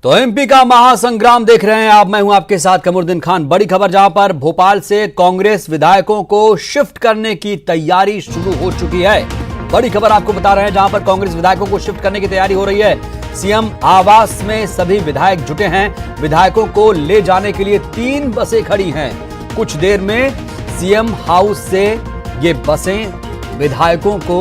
तो एमपी का महासंग्राम देख रहे हैं आप। मैं हूं आपके साथ कमरुद्दीन खान। बड़ी खबर जहां पर भोपाल से कांग्रेस विधायकों को शिफ्ट करने की तैयारी शुरू हो चुकी है। बड़ी खबर आपको बता रहे हैं जहां पर कांग्रेस विधायकों को शिफ्ट करने की तैयारी हो रही है। सीएम आवास में सभी विधायक जुटे हैं। विधायकों को ले जाने के लिए 3 बसें खड़ी हैं। कुछ देर में सीएम हाउस से ये बसें विधायकों को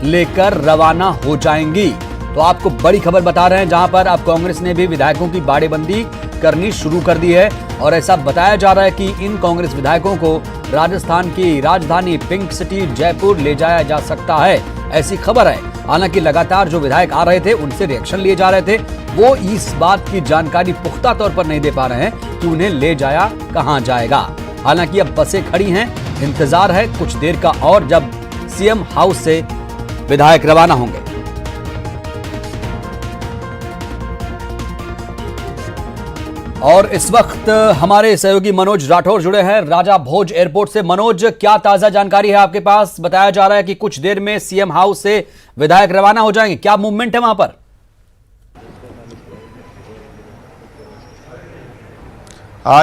लेकर रवाना हो जाएंगी। तो आपको बड़ी खबर बता रहे हैं जहां पर अब कांग्रेस ने भी विधायकों की बाड़ेबंदी करनी शुरू कर दी है और ऐसा बताया जा रहा है कि इन कांग्रेस विधायकों को राजस्थान की राजधानी पिंक सिटी जयपुर ले जाया जा सकता है, ऐसी खबर है। हालांकि लगातार जो विधायक आ रहे थे उनसे रिएक्शन लिए जा रहे थे, वो इस बात की जानकारी पुख्ता तौर पर नहीं दे पा रहे हैं कि उन्हें ले जाया कहां जाएगा। हालांकि अब बसें खड़ी हैं, इंतजार है कुछ देर का और जब सीएम हाउस से विधायक रवाना होंगे। और इस वक्त हमारे सहयोगी मनोज राठौर जुड़े हैं राजा भोज एयरपोर्ट से। मनोज, क्या ताजा जानकारी है आपके पास? बताया जा रहा है कि कुछ देर में सीएम हाउस से विधायक रवाना हो जाएंगे, क्या मूवमेंट है वहां पर?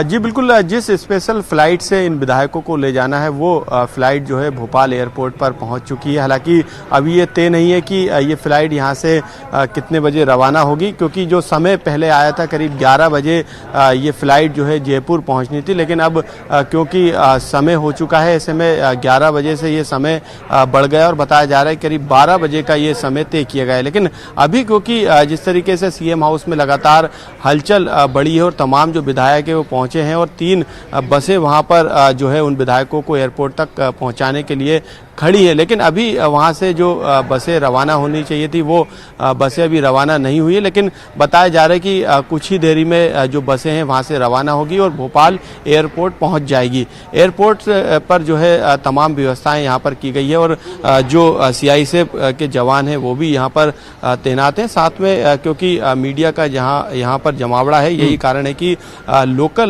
जी बिल्कुल, जिस स्पेशल फ्लाइट से इन विधायकों को ले जाना है वो फ्लाइट जो है भोपाल एयरपोर्ट पर पहुंच चुकी है। हालांकि अभी ये तय नहीं है कि ये फ्लाइट यहां से कितने बजे रवाना होगी, क्योंकि जो समय पहले आया था करीब 11 बजे ये फ्लाइट जो है जयपुर पहुंचनी थी, लेकिन अब क्योंकि समय हो चुका है, ऐसे में 11 बजे से ये समय बढ़ गया और बताया जा रहा है करीब 12 बजे का ये समय तय किया गया है। लेकिन अभी क्योंकि जिस तरीके से सीएम हाउस में लगातार हलचल बढ़ी है और तमाम जो विधायक है वो पहुंचे हैं और 3 बसें वहां पर जो है उन विधायकों को एयरपोर्ट तक पहुंचाने के लिए खड़ी है, लेकिन अभी वहां से जो बसें रवाना होनी चाहिए थी वो बसें अभी रवाना नहीं हुई है। लेकिन बताया जा रहा है कि कुछ ही देरी में जो बसें हैं वहां से रवाना होगी और भोपाल एयरपोर्ट पहुंच जाएगी। एयरपोर्ट पर जो है तमाम व्यवस्थाएं यहां पर की गई है और जो सीआईएसएफ के जवान हैं वो भी यहां पर तैनात हैं। साथ में क्योंकि मीडिया का यहाँ पर जमावड़ा है, यही कारण है कि लोकल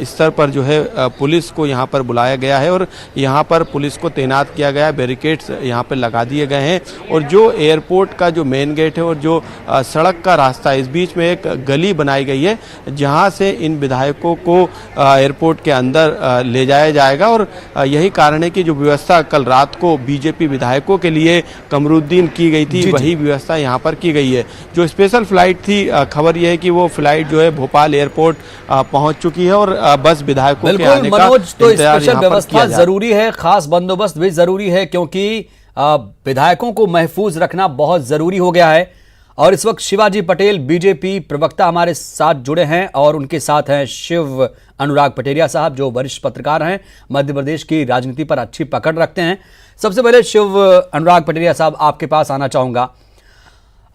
स्तर पर जो है पुलिस को यहाँ पर बुलाया गया है और यहाँ पर पुलिस को तैनात किया गया, बैरिकेड्स यहाँ पर लगा दिए गए हैं। और जो एयरपोर्ट का जो मेन गेट है और जो सड़क का रास्ता है, इस बीच में एक गली बनाई गई है जहाँ से इन विधायकों को एयरपोर्ट के अंदर ले जाया जाएगा। और यही कारण है कि जो व्यवस्था कल रात को बीजेपी विधायकों के लिए कमरुद्दीन की गई थी, वही व्यवस्था यहाँ पर की गई है। जो स्पेशल फ्लाइट थी, खबर यह है कि वो फ्लाइट जो है भोपाल एयरपोर्ट पहुंच चुकी है और बस विधायकों के आने का तो स्पेशल व्यवस्था जरूरी है, खास बंदोबस्त भी जरूरी है, क्योंकि विधायकों को महफूज रखना बहुत जरूरी हो गया है। और इस वक्त शिवाजी पटेल बीजेपी प्रवक्ता हमारे साथ जुड़े हैं और उनके साथ हैं शिव अनुराग पटेरिया साहब, जो वरिष्ठ पत्रकार हैं, मध्य प्रदेश की राजनीति पर अच्छी पकड़ रखते हैं। सबसे पहले शिव अनुराग पटेरिया साहब आपके पास आना चाहूंगा।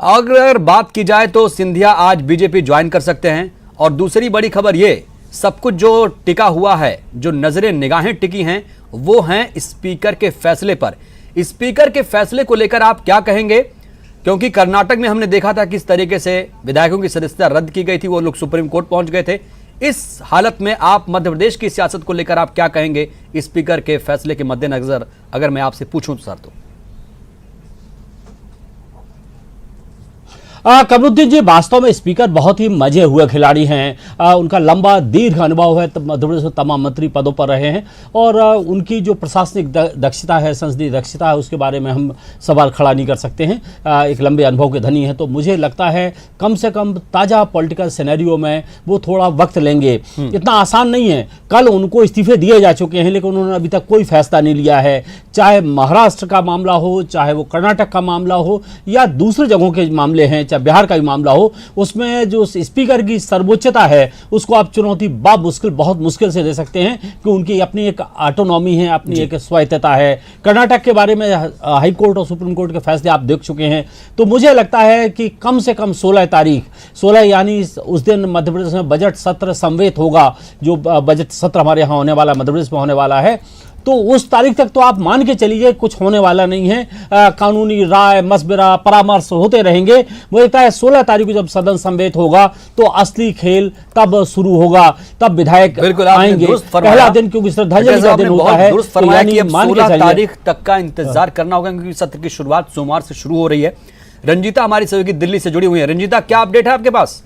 अगर बात की जाए तो सिंधिया आज बीजेपी ज्वाइन कर सकते हैं और दूसरी बड़ी खबर ये, सब कुछ जो टिका हुआ है, जो नजरें निगाहें टिकी हैं, वो हैं स्पीकर के फैसले पर। स्पीकर के फैसले को लेकर आप क्या कहेंगे? क्योंकि कर्नाटक में हमने देखा था किस तरीके से विधायकों की सदस्यता रद्द की गई थी, वो लोग सुप्रीम कोर्ट पहुंच गए थे। इस हालत में आप मध्य प्रदेश की सियासत को लेकर आप क्या कहेंगे स्पीकर के फैसले के मद्देनजर, अगर मैं आपसे पूछूं सर? तो कमरुद्दीन जी, वास्तव में स्पीकर बहुत ही मजे हुए खिलाड़ी हैं। उनका लंबा दीर्घ अनुभव है, मध्य प्रदेश में तमाम मंत्री पदों पर रहे हैं और उनकी जो प्रशासनिक दक्षता है, संसदीय दक्षता है, उसके बारे में हम सवाल खड़ा नहीं कर सकते हैं। एक लंबे अनुभव के धनी है, तो मुझे लगता है कम से कम ताज़ा पॉलिटिकल सिनेरियो में वो थोड़ा वक्त लेंगे। इतना आसान नहीं है। कल उनको इस्तीफे दिए जा चुके हैं, लेकिन उन्होंने अभी तक कोई फैसला नहीं लिया है। चाहे महाराष्ट्र का मामला हो, चाहे वो कर्नाटक का मामला हो या दूसरे जगहों के मामले हैं, बिहार का भी मामला हो, उसमें जो स्पीकर की सर्वोच्चता है उसको आप चुनौती बहुत मुश्किल से दे सकते हैं कि उनकी अपनी एक ऑटोनॉमी है, अपनी एक स्वायत्तता है। कर्नाटक के बारे में हाई कोर्ट और सुप्रीम कोर्ट के फैसले आप देख चुके हैं। तो मुझे लगता है कि कम से कम 16 यानी उस दिन मध्य प्रदेश में बजट सत्र समवेत होगा, जो बजट सत्र हमारे यहाँ होने वाला, मध्य प्रदेश में होने वाला है। तो उस तारीख तक तो आप मान के चलिए कुछ होने वाला नहीं है। कानूनी राय, मशवरा, परामर्श होते रहेंगे। मुझे लगता है 16 तारीख को जब सदन समवेत होगा तो असली खेल तब शुरू होगा, तब विधायक आएंगे। पहला दिन क्योंकि श्रद्धांजलि का दिन होता है, तो यानी 16 तारीख तक का इंतजार करना होगा, क्योंकि सत्र की शुरुआत सोमवार से शुरू हो रही है। रंजीता हमारी सहयोगी दिल्ली से जुड़ी हुई है। रंजीता, क्या अपडेट है आपके पास?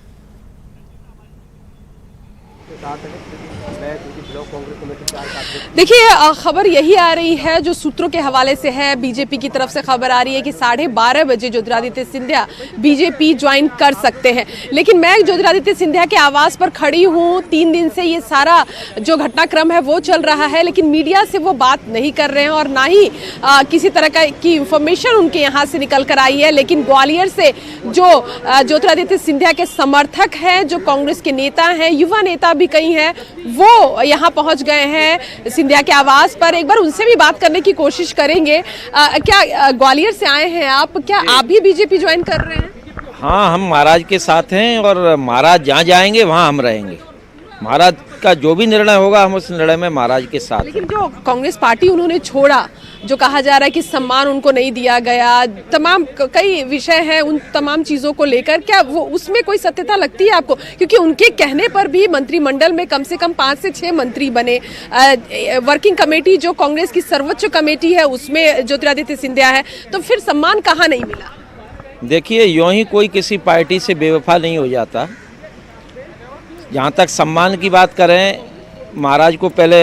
देखिए, खबर यही आ रही है जो सूत्रों के हवाले से है, बीजेपी की तरफ से खबर आ रही है कि 12:30 बजे ज्योतिरादित्य सिंधिया बीजेपी ज्वाइन कर सकते हैं। लेकिन मैं ज्योतिरादित्य सिंधिया के आवास पर खड़ी हूं, 3 दिन से ये सारा जो घटनाक्रम है वो चल रहा है, लेकिन मीडिया से वो बात नहीं कर रहे हैं और ना ही किसी तरह की इंफॉर्मेशन उनके यहाँ से निकल कर आई है। लेकिन ग्वालियर से जो ज्योतिरादित्य सिंधिया के समर्थक हैं, जो कांग्रेस के नेता हैं, युवा नेता भी कई हैं, वो यहाँ पहुंच गए हैं सिंधिया के आवास पर। एक बार उनसे भी बात करने की कोशिश करेंगे। क्या ग्वालियर से आए हैं आप? क्या आप भी बीजेपी ज्वाइन कर रहे हैं? हाँ, हम महाराज के साथ हैं और महाराज जहाँ जाएंगे वहाँ हम रहेंगे। महाराज का जो भी निर्णय होगा हम उस निर्णय में महाराज के साथ। लेकिन जो कांग्रेस पार्टी उन्होंने छोड़ा, जो कहा जा रहा है कि सम्मान उनको नहीं दिया गया, तमाम कई विषय हैं, उन तमाम चीजों को लेकर क्या वो उसमें कोई सत्यता लगती है आपको? क्योंकि उनके कहने पर भी मंत्रिमंडल में कम से कम 5 से 6 मंत्री बने। वर्किंग कमेटी जो कांग्रेस की सर्वोच्च कमेटी है उसमें ज्योतिरादित्य सिंधिया है, तो फिर सम्मान कहाँ नहीं मिला? देखिए, यूँ ही कोई किसी पार्टी से बेवफा नहीं हो जाता। जहाँ तक सम्मान की बात करें, महाराज को पहले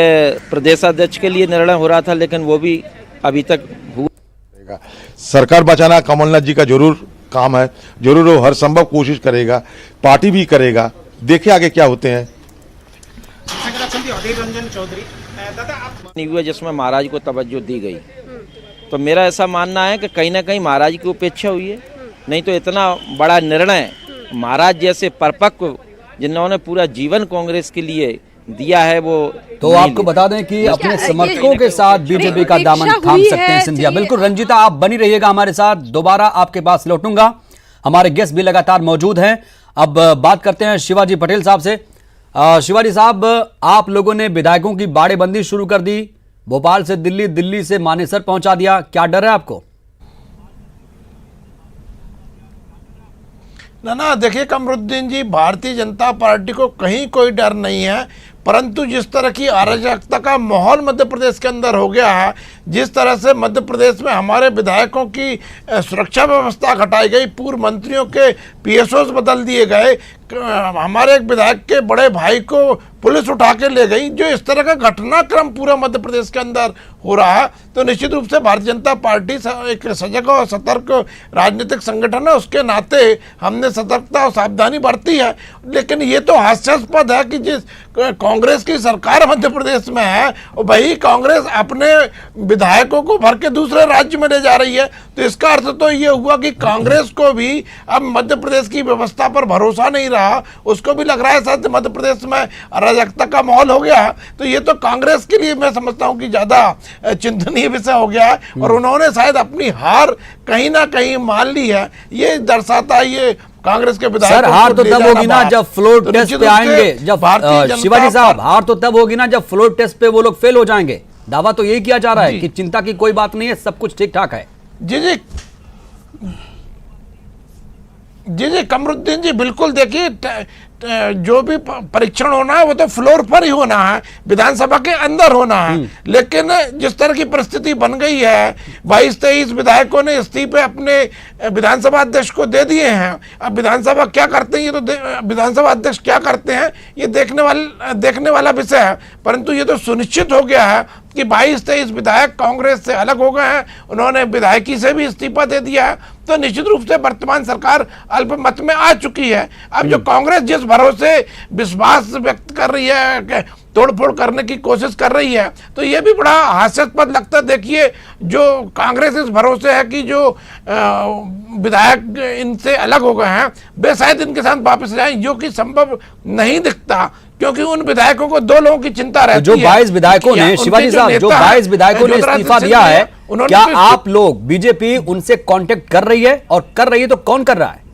प्रदेशाध्यक्ष के लिए निर्णय हो रहा था, लेकिन वो भी अभी तक हुआ। सरकार बचाना कमलनाथ जी का जरूर काम है, जरूर वो हर संभव कोशिश करेगा, पार्टी भी करेगा। देखिए आगे क्या होते हैं। नहीं हुआ जिसमें महाराज को तवज्जो दी गई, तो मेरा ऐसा मानना है कि कहीं ना कहीं महाराज की उपेक्षा हुई है। नहीं तो इतना बड़ा निर्णय महाराज जैसे परिपक्व, जिन्होंने पूरा जीवन कांग्रेस के लिए दिया है, वो तो आपको बता दें कि अपने समर्थकों के साथ बीजेपी का दामन थाम सकते हैं सिंधिया। बिल्कुल रंजीता, आप बनी रहिएगा हमारे साथ, दोबारा आपके पास लौटूंगा। हमारे गेस्ट भी लगातार मौजूद हैं। अब बात करते हैं शिवाजी पटेल साहब से। शिवाजी साहब, आप लोगों ने विधायकों की बाड़ेबंदी शुरू कर दी, भोपाल से दिल्ली, दिल्ली से मानेसर पहुंचा दिया, क्या डर है आपको? ना देखिए कमरुद्दीन जी, भारतीय जनता पार्टी को कहीं कोई डर नहीं है, परंतु जिस तरह की अराजकता का माहौल मध्य प्रदेश के अंदर हो गया है, जिस तरह से मध्य प्रदेश में हमारे विधायकों की सुरक्षा व्यवस्था घटाई गई, पूर्व मंत्रियों के पीएसओस बदल दिए गए, हमारे एक विधायक के बड़े भाई को पुलिस उठा के ले गई, जो इस तरह का घटनाक्रम पूरा मध्य प्रदेश के अंदर हो रहा है, तो निश्चित रूप से भारतीय जनता पार्टी एक सजग और सतर्क राजनीतिक संगठन है, उसके नाते हमने सतर्कता और सावधानी बरती है। लेकिन ये तो हास्यास्पद है कि जिस कांग्रेस की सरकार मध्य प्रदेश में है, वही कांग्रेस अपने विधायकों को भर के दूसरे राज्य में ले जा रही है। तो इसका अर्थ तो ये हुआ कि कांग्रेस को भी अब मध्य प्रदेश की व्यवस्था पर भरोसा नहीं रहा, उसको भी लग रहा है शायद मध्य प्रदेश में अराजकता का माहौल हो गया है। तो ये तो कांग्रेस के लिए मैं समझता हूं कि ज्यादा चिंतनीय विषय हो गया है, और उन्होंने शायद अपनी हार कहीं ना कहीं मान ली है। ये दर्शाता है ये कांग्रेस के विधायक। सर, हार तो तब होगी ना जब फ्लोर टेस्ट पे आएंगे, जब शिवाजी साहब, हार तो तब होगी ना जब फ्लोर टेस्ट पे वो लोग फेल हो जाएंगे। दावा तो यही किया जा रहा है कि चिंता की कोई बात नहीं है, सब कुछ ठीक ठाक है। जी कमरुद्दीन जी, बिल्कुल देखिए, जो भी परीक्षण होना है वो तो फ्लोर पर ही होना है, विधानसभा के अंदर होना है। लेकिन जिस तरह की परिस्थिति बन गई है, 22-23 विधायकों ने इस्तीफे अपने विधानसभा अध्यक्ष को दे दिए हैं। अब विधानसभा क्या करते हैं, ये तो विधानसभा अध्यक्ष क्या करते हैं ये देखने वाला विषय है। परंतु ये तो सुनिश्चित हो गया है कि 22-23 विधायक कांग्रेस से अलग हो गए हैं, उन्होंने विधायकी से भी इस्तीफा दे दिया है। तो निश्चित रूप से वर्तमान सरकार अल्पमत में आ चुकी है। अब जो कांग्रेस जिस भरोसे विश्वास व्यक्त कर रही है, तोड़फोड़ करने की कोशिश कर रही है, तो ये भी बड़ा हास्यास्पद लगता है। देखिए, जो कांग्रेस इस भरोसे है कि जो विधायक इनसे अलग हो गए हैं वे शायद इनके साथ वापस जाएं, जो कि संभव नहीं दिखता, क्योंकि उन विधायकों को 2 लोगों की चिंता रहती जो है। 22 विधायकों ने, शिवाजी साहब, जो 22 विधायकों ने इस्तीफा दिया है, क्या आप लोग बीजेपी उनसे कांटेक्ट कर रही है, और कर रही है तो कौन कर रहा है?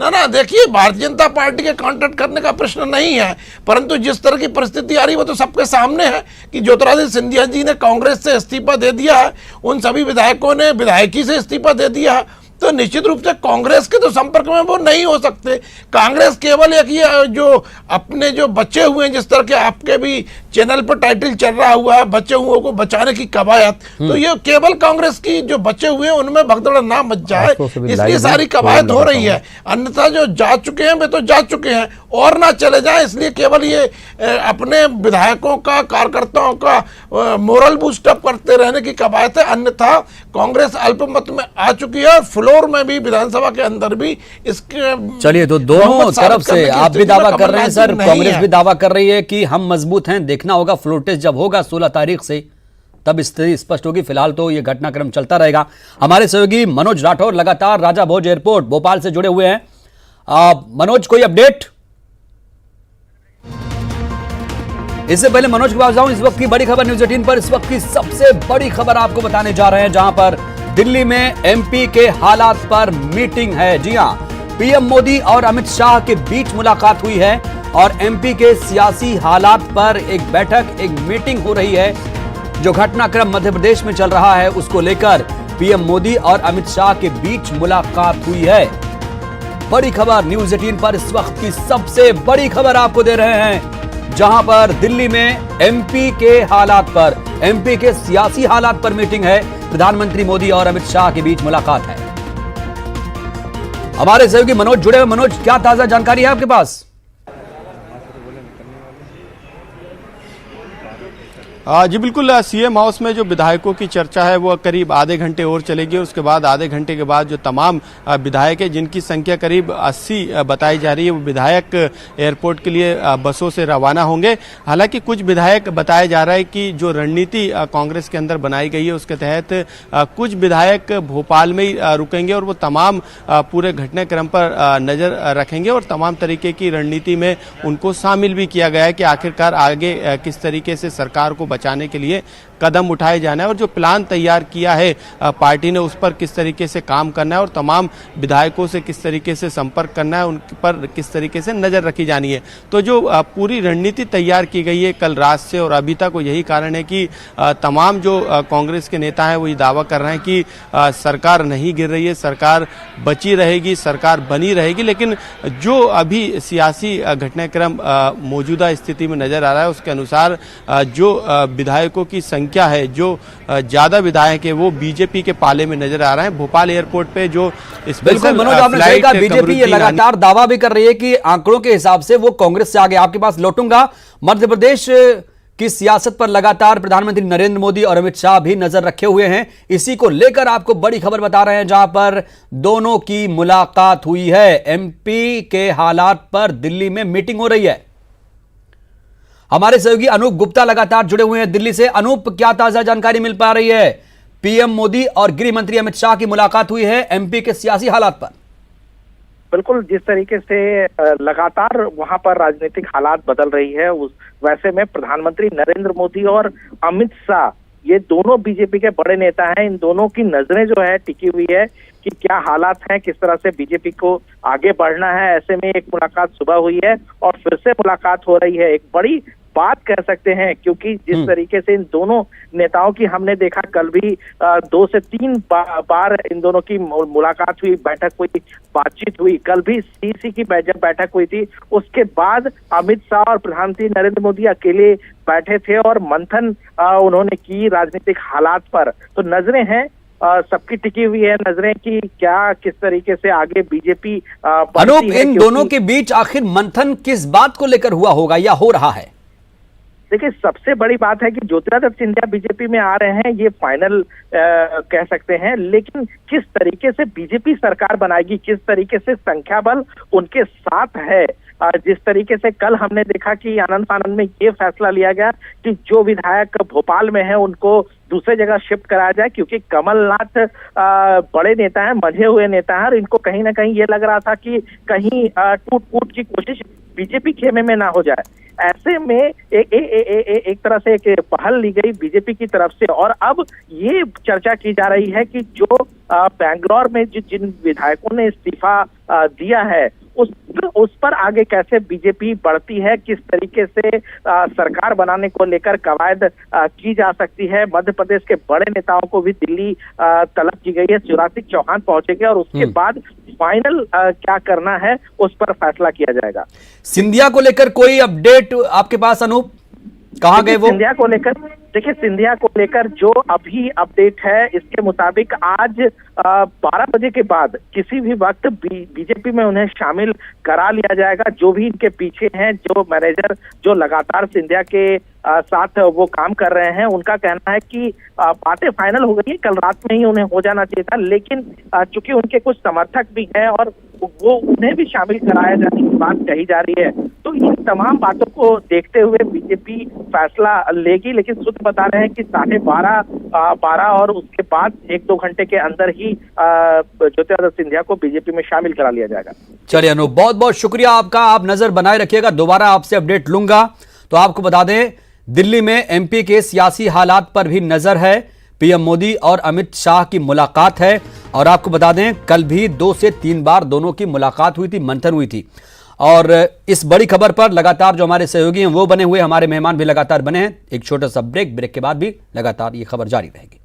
ना देखिए, भारतीय जनता पार्टी के कांटेक्ट करने का प्रश्न नहीं है, परंतु जिस तरह की परिस्थिति आ रही है वो तो सबके सामने है कि ज्योतिरादित्य सिंधिया जी ने कांग्रेस से इस्तीफा दे दिया है, उन सभी विधायकों ने विधायकी से इस्तीफा दे दिया है। तो निश्चित रूप से कांग्रेस के तो संपर्क में वो नहीं हो सकते। कांग्रेस केवल एक ये जो अपने जो बचे हुए हैं, जिस तरह के आपके भी चैनल पर टाइटल चल रहा हुआ है, बचे हुए को बचाने की कवायद, तो ये केवल कांग्रेस की जो बचे हुए हैं उनमें भगदड़ ना मच जाए, इसलिए सारी कवायद हो रही है। अन्यथा जो जा चुके हैं वे तो जा चुके हैं और ना चले जाए, इसलिए केवल ये अपने विधायकों का, कार्यकर्ताओं का मोरल बूस्टअप करते रहने की कवायद है। अन्यथा कांग्रेस अल्पमत में आ चुकी है और फ्लोर में भी, विधानसभा के अंदर भी इसके। चलिए, तो दोनों तरफ से आप भी दावा कर रहे हैं सर, कांग्रेस भी दावा कर रही है कि हम मजबूत हैं। देखना होगा फ्लोर टेस्ट जब होगा 16 तारीख से, तब स्थिति स्पष्ट होगी। फिलहाल तो ये घटनाक्रम चलता रहेगा। हमारे सहयोगी मनोज राठौर लगातार राजा भोज एयरपोर्ट भोपाल से जुड़े हुए हैं। मनोज, कोई अपडेट? इससे पहले मनोज के पास जाऊं, इस वक्त की बड़ी खबर न्यूज़ 18 पर। इस वक्त की सबसे बड़ी खबर आपको बताने जा रहे हैं, जहां पर दिल्ली में एमपी के हालात पर मीटिंग है। जी हां, पीएम मोदी और अमित शाह के बीच मुलाकात हुई है और एमपी के सियासी हालात पर एक बैठक, एक मीटिंग हो रही है। जो घटनाक्रम मध्य प्रदेश में चल रहा है उसको लेकर पीएम मोदी और अमित शाह के बीच मुलाकात हुई है। बड़ी खबर न्यूज़ 18 पर, इस वक्त की सबसे बड़ी खबर आपको दे रहे हैं, जहां पर दिल्ली में एमपी के हालात पर, एमपी के सियासी हालात पर मीटिंग है। प्रधानमंत्री मोदी और अमित शाह के बीच मुलाकात है। हमारे सहयोगी मनोज जुड़े हुए। मनोज, क्या ताजा जानकारी है आपके पास? जी बिल्कुल, सीएम हाउस में जो विधायकों की चर्चा है वो करीब आधे घंटे और चलेगी। उसके बाद आधे घंटे के बाद जो तमाम विधायक हैं, जिनकी संख्या करीब 80 बताई जा रही है, वो विधायक एयरपोर्ट के लिए बसों से रवाना होंगे। हालांकि कुछ विधायक बताया जा रहा है कि जो रणनीति कांग्रेस के अंदर बनाई गई है उसके तहत कुछ विधायक भोपाल में ही रुकेंगे और वो तमाम पूरे घटनाक्रम पर नजर रखेंगे और तमाम तरीके की रणनीति में उनको शामिल भी किया गया है कि आखिरकार आगे किस तरीके से सरकार को बचाने के लिए कदम उठाए जाना है और जो प्लान तैयार किया है पार्टी ने उस पर किस तरीके से काम करना है और तमाम विधायकों से किस तरीके से संपर्क करना है, उन पर किस तरीके से नजर रखी जानी है। तो जो पूरी रणनीति तैयार की गई है कल रात से और अभी तक, वो यही कारण है कि तमाम जो कांग्रेस के नेता हैं वो ये दावा कर रहे हैं कि सरकार नहीं गिर रही है, सरकार बची रहेगी, सरकार बनी रहेगी। लेकिन जो अभी सियासी घटनाक्रम मौजूदा स्थिति में नजर आ रहा है उसके अनुसार जो विधायकों की संख्या है, जो ज्यादा विधायक है, वो बीजेपी के पाले में नजर आ रहे हैं। भोपाल एयरपोर्ट पे जो बिल्कुल मनोज, आपने सही कहा, बीजेपी ये लगातार दावा भी कर रही है कि आंकड़ों के हिसाब से वो कांग्रेस से आगे। आपके पास लौटूंगा। मध्य प्रदेश की सियासत पर लगातार प्रधानमंत्री नरेंद्र मोदी और अमित शाह भी नजर रखे हुए हैं। इसी को लेकर आपको बड़ी खबर बता रहे हैं, जहां पर दोनों की मुलाकात हुई है। एमपी के हालात पर दिल्ली में मीटिंग हो रही है। हमारे सहयोगी अनूप गुप्ता लगातार जुड़े हुए हैं दिल्ली से। अनूप, क्या ताजा जानकारी मिल पा रही है? पीएम मोदी और गृह मंत्री अमित शाह की मुलाकात हुई है एमपी के सियासी हालात पर। बिल्कुल, जिस तरीके से लगातार वहां पर राजनीतिक हालात बदल रही है, उस वैसे में प्रधानमंत्री नरेंद्र मोदी और अमित शाह, ये दोनों बीजेपी के बड़े नेता हैं। इन दोनों की नजरें जो है टिकी हुई है कि क्या हालात हैं, किस तरह से बीजेपी को आगे बढ़ना है। ऐसे में एक मुलाकात सुबह हुई है और फिर से मुलाकात हो रही है। एक बड़ी बात कह सकते हैं, क्योंकि जिस तरीके से इन दोनों नेताओं की हमने देखा, कल भी 2 से 3 बार इन दोनों की मुलाकात हुई, बैठक हुई, बातचीत हुई। कल भी सीसी की जब बैठक हुई थी, उसके बाद अमित शाह और प्रधानमंत्री नरेंद्र मोदी अकेले बैठे थे और मंथन उन्होंने की राजनीतिक हालात पर। तो नजरें हैं सबकी टिकी हुई है, नजरें की क्या किस तरीके से आगे बीजेपी। अनूप, इन दोनों के बीच आखिर मंथन किस बात को लेकर हुआ होगा या हो रहा है? देखिए, सबसे बड़ी बात है कि ज्योतिरादित्य सिंधिया बीजेपी में आ रहे हैं, ये फाइनल कह सकते हैं। लेकिन किस तरीके से बीजेपी सरकार बनाएगी, किस तरीके से संख्या बल उनके साथ है, जिस तरीके से कल हमने देखा कि आनंद फानंद में ये फैसला लिया गया कि जो विधायक भोपाल में है उनको दूसरे जगह शिफ्ट कराया जाए, क्योंकि कमलनाथ बड़े नेता हैं, मंझे हुए नेता हैं और इनको कहीं ना कहीं ये लग रहा था कि कहीं टूट फूट की कोशिश बीजेपी खेमे में ना हो जाए। ऐसे में एक तरह से एक पहल ली गई बीजेपी की तरफ से और अब ये चर्चा की जा रही है कि जो बैंगलोर में जिन विधायकों ने इस्तीफा दिया है उस पर आगे कैसे बीजेपी बढ़ती है, किस तरीके से सरकार बनाने को लेकर कवायद की जा सकती है। मध्य प्रदेश के बड़े नेताओं को भी दिल्ली तलब की गई है, शिवराज सिंह चौहान पहुंचेंगे और उसके बाद फाइनल क्या करना है उस पर फैसला किया जाएगा। सिंधिया को लेकर कोई अपडेट आपके पास अनूप, कहाँ गए वो? सिंधिया को लेकर देखिए, सिंधिया को लेकर जो अभी अपडेट है इसके मुताबिक आज 12 बजे के बाद किसी भी वक्त बीजेपी में उन्हें शामिल करा लिया जाएगा। जो भी इनके पीछे हैं, जो मैनेजर जो लगातार सिंधिया के साथ वो काम कर रहे हैं, उनका कहना है कि बातें फाइनल हो गई है, कल रात में ही उन्हें हो जाना चाहिए था, लेकिन चूंकि उनके कुछ समर्थक भी हैं और वो उन्हें भी शामिल कराया जाने की बात कही जा रही है। तो इन तमाम बातों को देखते हुए बीजेपी फैसला लेगी, लेकिन सूत्र बता रहे हैं कि 12:30 और उसके बाद 1-2 घंटे के अंदर ही ज्योतिरादित्य सिंधिया को बीजेपी में शामिल करा लिया जाएगा। चलिए अनूप, बहुत बहुत शुक्रिया आपका, आप नजर बनाए रखिएगा, दोबारा आपसे अपडेट लूंगा। तो आपको बता दें, दिल्ली में एमपी के सियासी हालात पर भी नजर है। पीएम मोदी और अमित शाह की मुलाकात है और आपको बता दें कल भी 2 से 3 बार दोनों की मुलाकात हुई थी, मंथन हुई थी। और इस बड़ी खबर पर लगातार जो हमारे सहयोगी हैं वो बने हुए, हमारे मेहमान भी लगातार बने हैं। एक छोटा सा ब्रेक के बाद भी लगातार ये खबर जारी रहेगी।